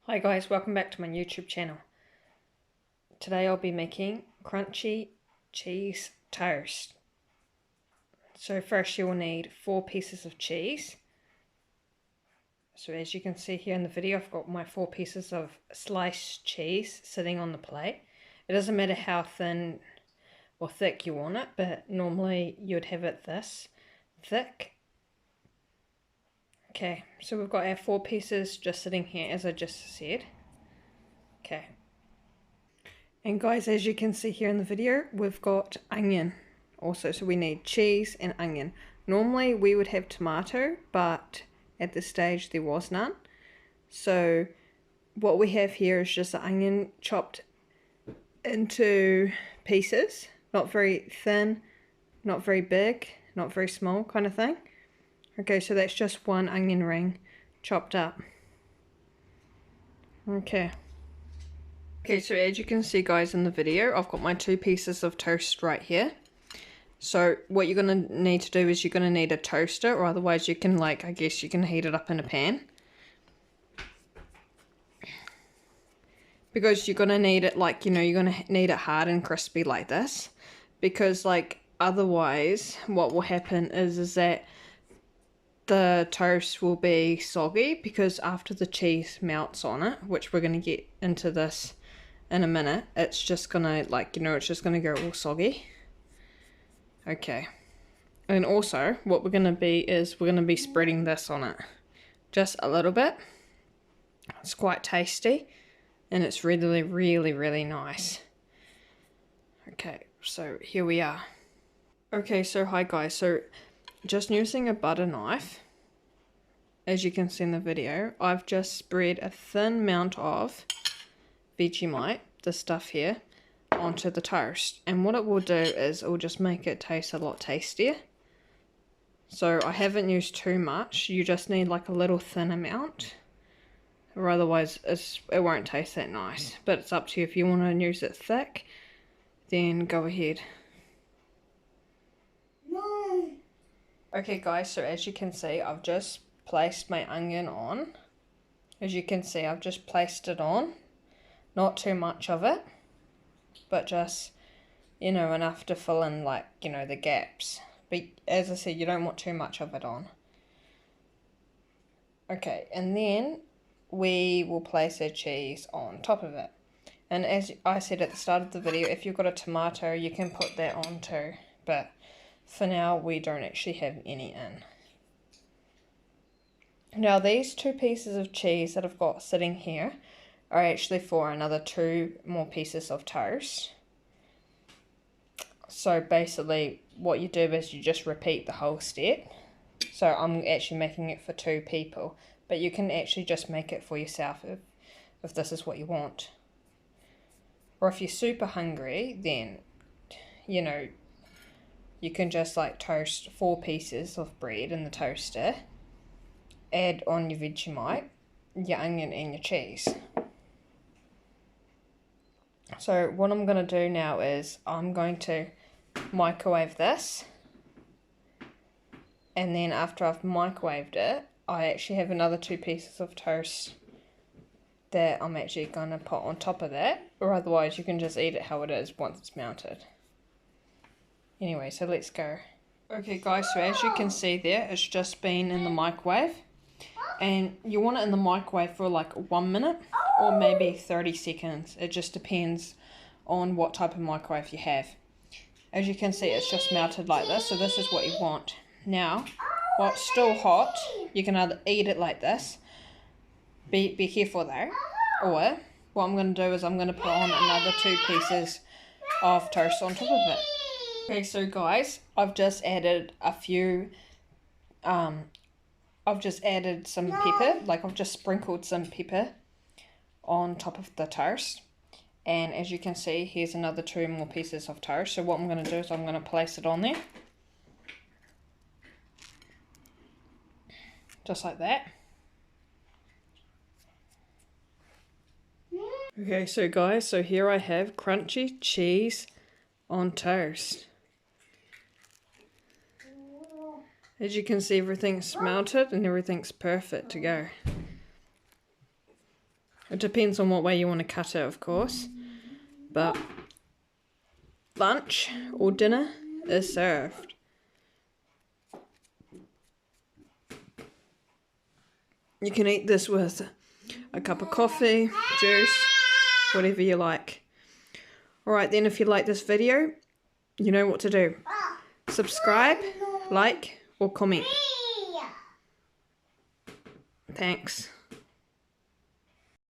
Hi guys, welcome back to my YouTube channel. Today I'll be making crunchy cheese toast. So first you will need 4 pieces of cheese. So as you can see here in the video, I've got my 4 pieces of sliced cheese sitting on the plate. It doesn't matter how thin or thick you want it, but normally you'd have it this thick. Okay, so we've got our 4 pieces just sitting here as I just said. Okay. And guys, as you can see here in the video, we've got onion also. So we need cheese and onion. Normally we would have tomato, but at this stage there was none. So what we have here is just the onion chopped into pieces. Not very thin, not very big, not very small kind of thing. Okay, so that's just one onion ring chopped up. Okay, so as you can see guys in the video, I've got my 2 pieces of toast right here. So what you're going to need to do is you're going to need a toaster, or otherwise you can I guess you can heat it up in a pan. Because you're going to need it you're going to need it hard and crispy like this. Because otherwise what will happen is that the toast will be soggy, because after the cheese melts on it, which we're going to get into this in a minute, it's just gonna it's just gonna go all soggy. Okay, and also what we're gonna be spreading this on it just a little bit. It's quite tasty and it's really nice. Okay, so here we are. Okay, so hi guys, so just using a butter knife, as you can see in the video, I've just spread a thin amount of Vegemite, this stuff here, onto the toast, and what it will do is it will just make it taste a lot tastier. So I haven't used too much, you just need a little thin amount, or otherwise it won't taste that nice. But it's up to you. If you want to use it thick, then go ahead. No. Okay guys, so as you can see, I've just placed my onion on. As you can see, I've just placed it on. Not too much of it, but just, enough to fill in, the gaps. But as I said, you don't want too much of it on. Okay, and then we will place our cheese on top of it. And as I said at the start of the video, if you've got a tomato, you can put that on too. But for now, we don't actually have any in. Now, these 2 pieces of cheese that I've got sitting here are actually for another 2 more pieces of toast. So basically what you do is you just repeat the whole step. So I'm actually making it for 2 people, but you can actually just make it for yourself if this is what you want. Or if you're super hungry, then you can just toast 4 pieces of bread in the toaster, add on your Vegemite, your onion and your cheese. So what I'm going to do now is I'm going to microwave this, and then after I've microwaved it, I actually have another 2 pieces of toast that I'm actually going to put on top of that, or otherwise you can just eat it how it is once it's melted. Anyway, so let's go. Okay guys, so as you can see there, it's just been in the microwave, and you want it in the microwave for 1 minute or maybe 30 seconds. It just depends on what type of microwave you have. As you can see, it's just melted like this, so this is what you want. Now, while it's still hot, you can either eat it like this. Be careful though. Or, what I'm going to do is I'm going to put on another 2 pieces of toast on top of it. Okay, so guys, I've just added a few, I've just added some pepper, I've just sprinkled some pepper on top of the toast. And as you can see, here's another 2 more pieces of toast. So what I'm going to do is I'm going to place it on there. Just like that. Okay, so guys, so here I have crunchy cheese on toast. As you can see, everything's melted and everything's perfect to go. It depends on what way you want to cut it, of course. But lunch or dinner is served. You can eat this with a cup of coffee, juice, whatever you like. Alright then, if you like this video, you know what to do. Subscribe, like, or comment. Thanks.